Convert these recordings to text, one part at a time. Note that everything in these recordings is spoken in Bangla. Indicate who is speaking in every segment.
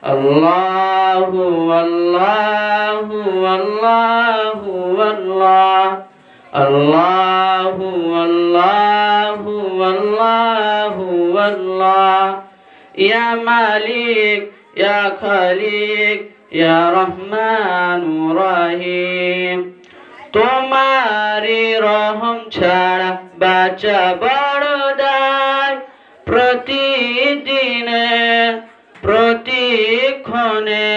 Speaker 1: আল্লাহু আল্লাহু আল্লাহু আল্লাহ আল্লাহু আল্লাহু আল্লাহু আল্লাহ ইয়া মালিক ইয়া খালিক ইয়া রহমানুর রহিম তোমারি রহম ছাড়া বাঁচা বড় দায় প্রতিদিনে প্রতিক্ষণে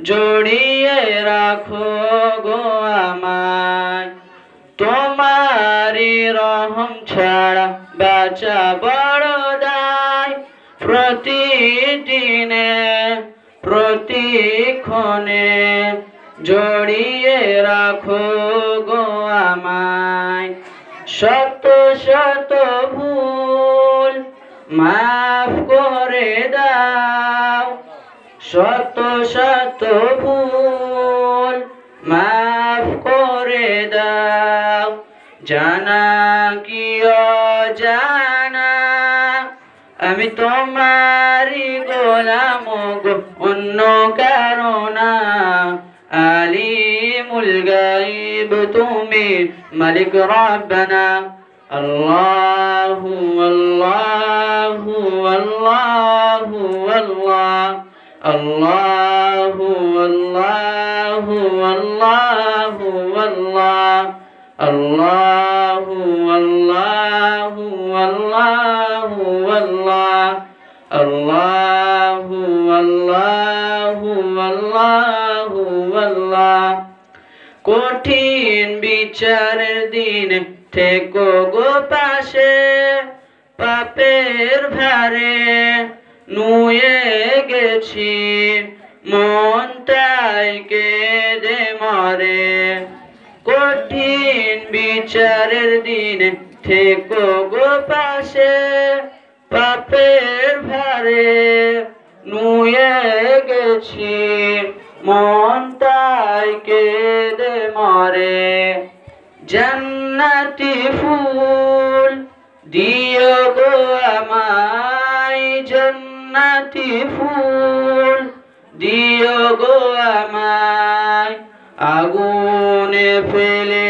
Speaker 1: জড়িয়ে রাখো গো আমায় তোমারি রহম ছাড়া বাঁচা বড় দায় প্রতিদিনে প্রতিক্ষণে জড়িয়ে রাখো গো আমায় শত শত ভুল মাফ করে দাও শত শত ভুল মাফ করে দাও জানা কি অজানা আমি তোমারি গোলাম গো অন্য কারো না আলিমুল গায়ব তুমি মালিক রব্বানা আল্লাহু আল্লাহু আল্লাহু আল্লাহ আল্লাহু আল্লাহু আল্লাহু আল্লাহ আল্লাহু আল্লাহু আল্লাহু আল্লাহ আল্লাহু আল্লাহু আল্লাহু আল্লাহ কঠিন বিচারের দিন থেকো গো পাশে পাপের ভারে নুয়ে গেছি মন তাই কেঁদে মরে কঠিন বিচারের দিন থেকো গো পাশে পাপের ভারে নুয়ে গেছি মন তাই কেঁদে মরে জান্নাতি ফুল দিও গো আমায় জান্নাতি ফুল দিও গো আমায় আগুনে ফেলে